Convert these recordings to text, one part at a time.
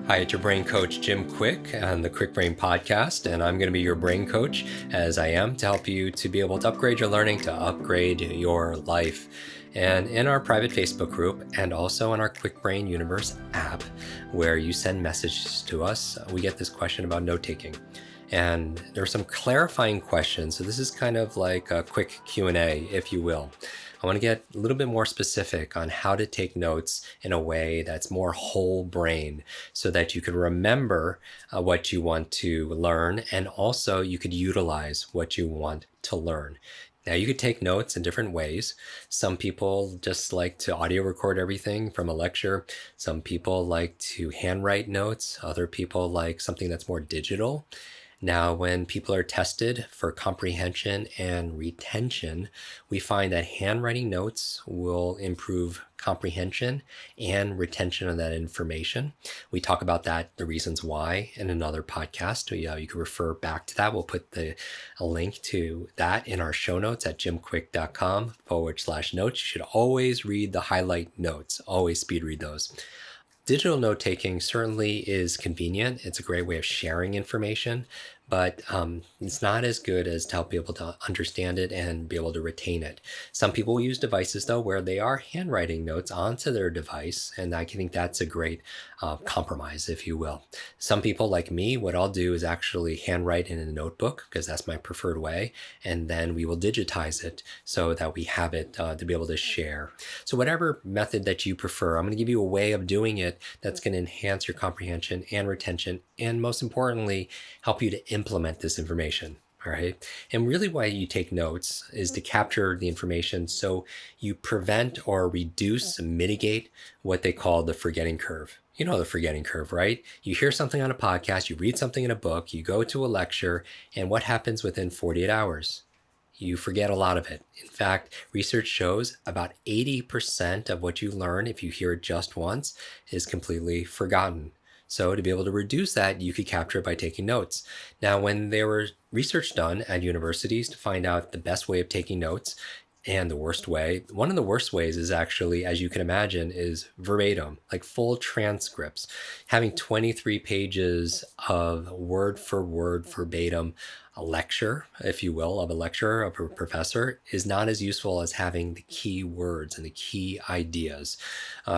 Hi, it's your brain coach, Jim Kwik, on the Kwik Brain podcast, and I'm going to be your brain coach as I am to help you to be able to upgrade your learning, to upgrade your life. And in our private Facebook group and also in our Kwik Brain Universe app, where you send messages to us, we get this question about note-taking. And there are some clarifying questions. So this is kind of like a quick Q&A, if you will. I want to get a little bit more specific on how to take notes in a way that's more whole brain so that you can remember what you want to learn, and also you could utilize what you want to learn. Now, you could take notes in different ways. Some people just like to audio record everything from a lecture. Some people like to handwrite notes. Other people like something that's more digital. Now, when people are tested for comprehension and retention, we find that handwriting notes will improve comprehension and retention of that information. We talk about that, the reasons why, in another podcast. You can refer back to that. We'll put a link to that in our show notes at jimkwik.com/notes. You should always read the highlight notes, always speed read those. Digital note-taking certainly is convenient. It's a great way of sharing information, but it's not as good as to help people to understand it and be able to retain it. Some people use devices, though, where they are handwriting notes onto their device, and I think that's a great compromise, if you will. Some people, like me, what I'll do is actually handwrite in a notebook, because that's my preferred way, and then we will digitize it so that we have it to be able to share. So whatever method that you prefer, I'm going to give you a way of doing it that's going to enhance your comprehension and retention, and most importantly, help you to implement this information. All right. And really why you take notes is to capture the information so you prevent or reduce and mitigate what they call the forgetting curve. You know the forgetting curve, right? You hear something on a podcast, you read something in a book, you go to a lecture, and what happens within 48 hours? You forget a lot of it. In fact, research shows about 80% of what you learn, if you hear it just once, is completely forgotten. So to be able to reduce that, you could capture it by taking notes. Now, when there was research done at universities to find out the best way of taking notes and the worst way, one of the worst ways is actually, as you can imagine, is verbatim, like full transcripts. Having 23 pages of word for word verbatim a lecture, if you will, of a lecturer, of a professor, is not as useful as having the key words and the key ideas.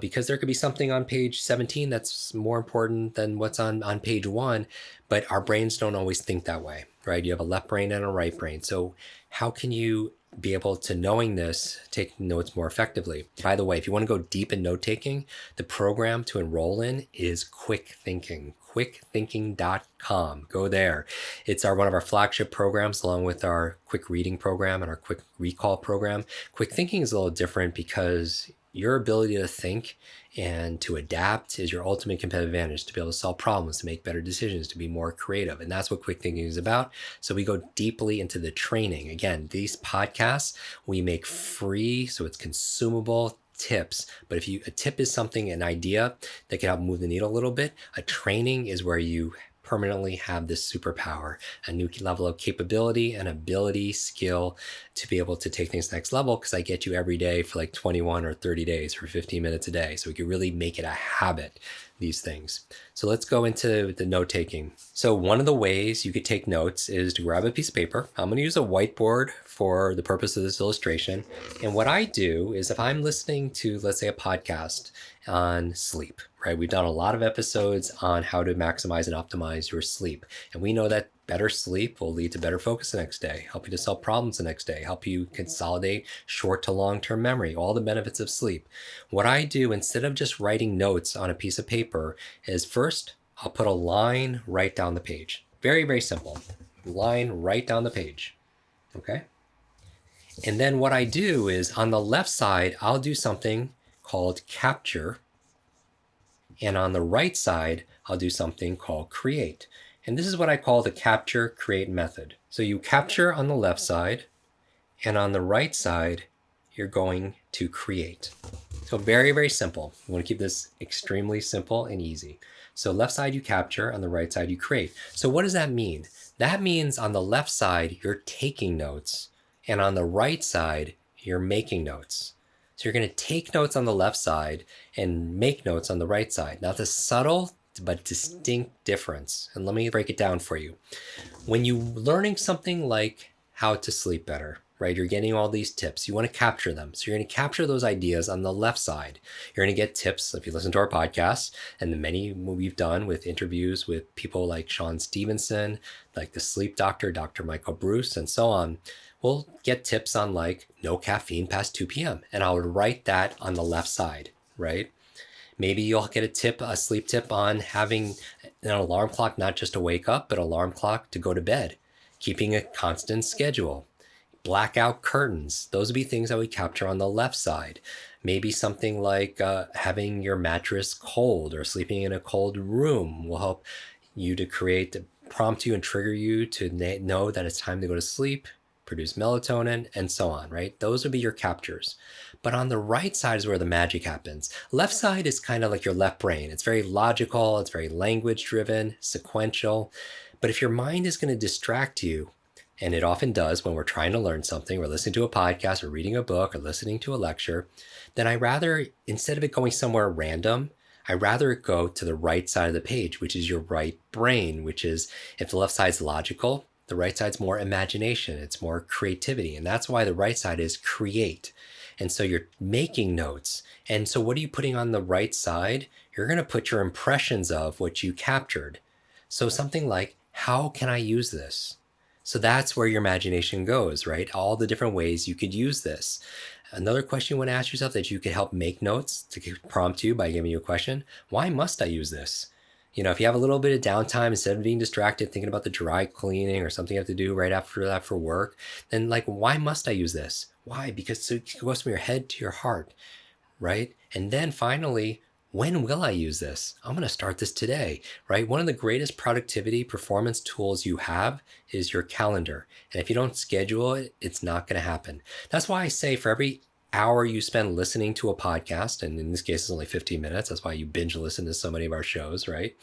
Because there could be something on page 17 that's more important than what's on page 1, but our brains don't always think that way, right? You have a left brain and a right brain. So how can you be able to, knowing this, take notes more effectively? By the way, if you want to go deep in note-taking, the program to enroll in is Kwik Thinking. KwikThinking.com. Go there. It's one of our flagship programs, along with our quick reading program and our quick recall program. Kwik Thinking is a little different because your ability to think and to adapt is your ultimate competitive advantage, to be able to solve problems, to make better decisions, to be more creative. And that's what Kwik Thinking is about. So we go deeply into the training. Again, these podcasts we make free, so it's consumable tips. But if a tip is something, an idea that can help move the needle a little bit, a training is where you permanently have this superpower, a new level of capability and ability, skill to be able to take things next level, because I get you every day for like 21 or 30 days for 15 minutes a day. So we can really make it a habit, these things. So let's go into the note taking. So one of the ways you could take notes is to grab a piece of paper. I'm going to use a whiteboard for the purpose of this illustration. And what I do is, if I'm listening to, let's say, a podcast on sleep, right? We've done a lot of episodes on how to maximize and optimize your sleep. And we know that better sleep will lead to better focus the next day, help you to solve problems the next day, help you consolidate short to long-term memory, all the benefits of sleep. What I do, instead of just writing notes on a piece of paper, is first I'll put a line right down the page. Very, very simple. Line right down the page. Okay? And then what I do is, on the left side, I'll do something called capture. And on the right side, I'll do something called create. And this is what I call the capture create method. So you capture on the left side, and on the right side, you're going to create. So very, very simple. We want to keep this extremely simple and easy. So left side you capture, on the right side you create. So what does that mean? That means on the left side, you're taking notes, and on the right side, you're making notes. So you're going to take notes on the left side and make notes on the right side. Now, the subtle but distinct difference. And let me break it down for you. When you're learning something like how to sleep better, right? You're getting all these tips. You want to capture them. So you're going to capture those ideas on the left side. You're going to get tips if you listen to our podcast and the many we've done with interviews with people like Sean Stevenson, like the sleep doctor, Dr. Michael Bruce, and so on. We'll get tips on like no caffeine past 2 p.m. And I would write that on the left side, right? Maybe you'll get a sleep tip on having an alarm clock, not just to wake up, but alarm clock to go to bed, keeping a constant schedule, blackout curtains. Those would be things that we capture on the left side. Maybe something like having your mattress cold or sleeping in a cold room will help you to prompt you and trigger you to know that it's time to go to sleep, produce melatonin, and so on, right? Those would be your captures. But on the right side is where the magic happens. Left side is kind of like your left brain. It's very logical, it's very language driven, sequential. But if your mind is going to distract you, and it often does when we're trying to learn something, or listening to a podcast, or reading a book, or listening to a lecture, then I rather, instead of it going somewhere random, I rather it go to the right side of the page, which is your right brain, which is, if the left side's logical, the right side's more imagination, it's more creativity. And that's why the right side is create. And so you're making notes. And so what are you putting on the right side? You're going to put your impressions of what you captured. So something like, how can I use this? So that's where your imagination goes, right? All the different ways you could use this. Another question you want to ask yourself that you could help make notes to prompt you by giving you a question: why must I use this? You know, if you have a little bit of downtime, instead of being distracted, thinking about the dry cleaning or something you have to do right after that for work, then like, why must I use this? Why? Because it goes from your head to your heart, right? And then finally, when will I use this? I'm going to start this today, right? One of the greatest productivity performance tools you have is your calendar. And if you don't schedule it, it's not going to happen. That's why I say for every hour you spend listening to a podcast, and in this case, it's only 15 minutes. That's why you binge listen to so many of our shows, right?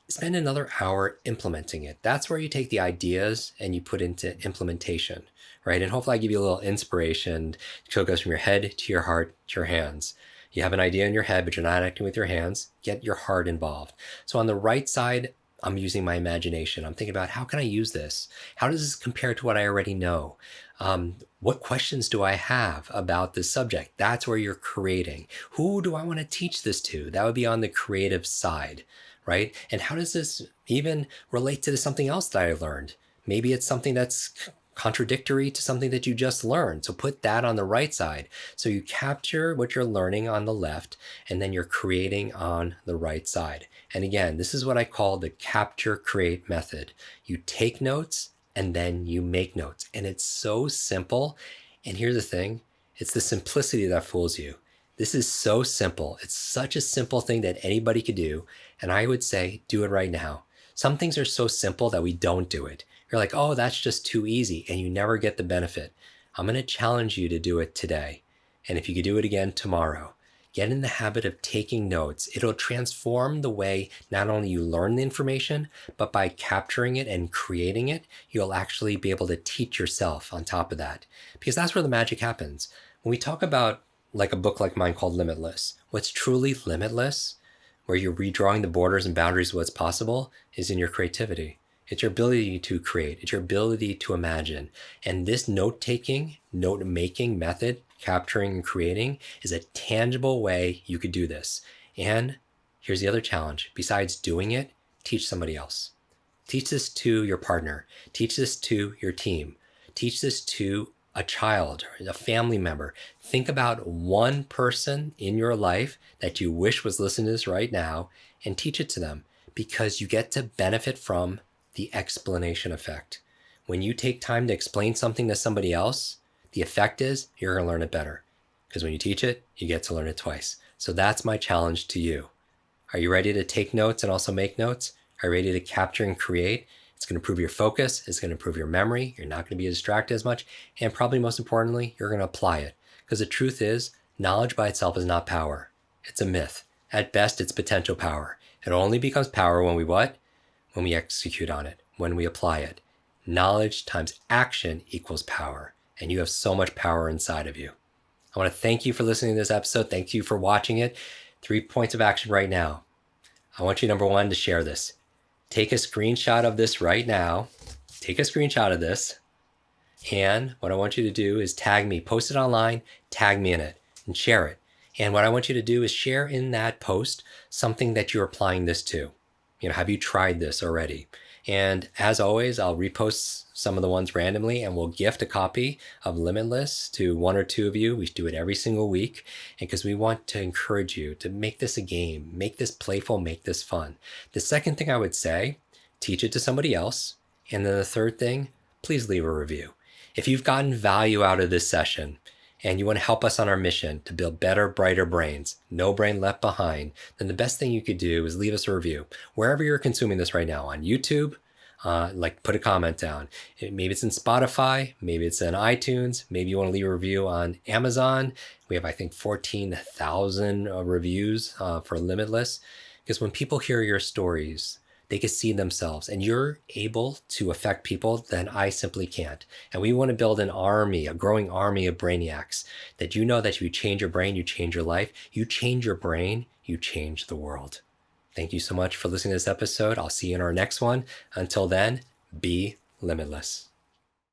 Spend another hour implementing it. That's where you take the ideas and you put into implementation, right? And hopefully I give you a little inspiration. So it goes from your head to your heart to your hands. You have an idea in your head, but you're not acting with your hands. Get your heart involved. So on the right side, I'm using my imagination. I'm thinking about, how can I use this? How does this compare to what I already know? What questions do I have about this subject? That's where you're creating. Who do I want to teach this to? That would be on the creative side, right? And how does this even relate to something else that I learned? Maybe it's something that's contradictory to something that you just learned. So put that on the right side. So you capture what you're learning on the left, and then you're creating on the right side. And again, this is what I call the capture create method. You take notes and then you make notes. And it's so simple. And here's the thing, it's the simplicity that fools you. This is so simple. It's such a simple thing that anybody could do. And I would say, do it right now. Some things are so simple that we don't do it. You're like, oh, that's just too easy, and you never get the benefit. I'm going to challenge you to do it today. And if you could do it again tomorrow, get in the habit of taking notes. It'll transform the way not only you learn the information, but by capturing it and creating it, you'll actually be able to teach yourself on top of that. Because that's where the magic happens. When we talk about like a book like mine called Limitless, what's truly limitless, where you're redrawing the borders and boundaries of what's possible, is in your creativity. It's your ability to create. It's your ability to imagine. And this note-taking, note-making method, capturing and creating, is a tangible way you could do this. And here's the other challenge. Besides doing it, teach somebody else. Teach this to your partner. Teach this to your team. Teach this to a child or a family member. Think about one person in your life that you wish was listening to this right now, and teach it to them, because you get to benefit from the explanation effect. When you take time to explain something to somebody else, the effect is you're going to learn it better. Because when you teach it, you get to learn it twice. So that's my challenge to you. Are you ready to take notes and also make notes? Are you ready to capture and create? It's going to improve your focus. It's going to improve your memory. You're not going to be distracted as much. And probably most importantly, you're going to apply it. Because the truth is, knowledge by itself is not power. It's a myth. At best, it's potential power. It only becomes power when we what? When we execute on it, when we apply it. Knowledge times action equals power. And you have so much power inside of you. I want to thank you for listening to this episode. Thank you for watching it. 3 points of action right now. I want you, number one, to share this. Take a screenshot of this right now. Take a screenshot of this. And what I want you to do is tag me, post it online, tag me in it, and share it. And what I want you to do is share in that post something that you're applying this to. Have you tried this already? And as always, I'll repost some of the ones randomly, and we'll gift a copy of Limitless to one or two of you. We do it every single week, and because we want to encourage you to make this a game, make this playful, make this fun. The second thing I would say, teach it to somebody else. And then the third thing, please leave a review. If you've gotten value out of this session and you want to help us on our mission to build better, brighter brains, no brain left behind, then the best thing you could do is leave us a review. Wherever you're consuming this right now, on YouTube, put a comment down. Maybe it's in Spotify, maybe it's in iTunes, maybe you want to leave a review on Amazon. We have, I think, 14,000 reviews for Limitless. Because when people hear your stories, they can see themselves, and you're able to affect people that I simply can't. And we want to build an army, a growing army of brainiacs that that if you change your brain, you change your life. You change your brain, you change the world. Thank you so much for listening to this episode. I'll see you in our next one. Until then, be limitless.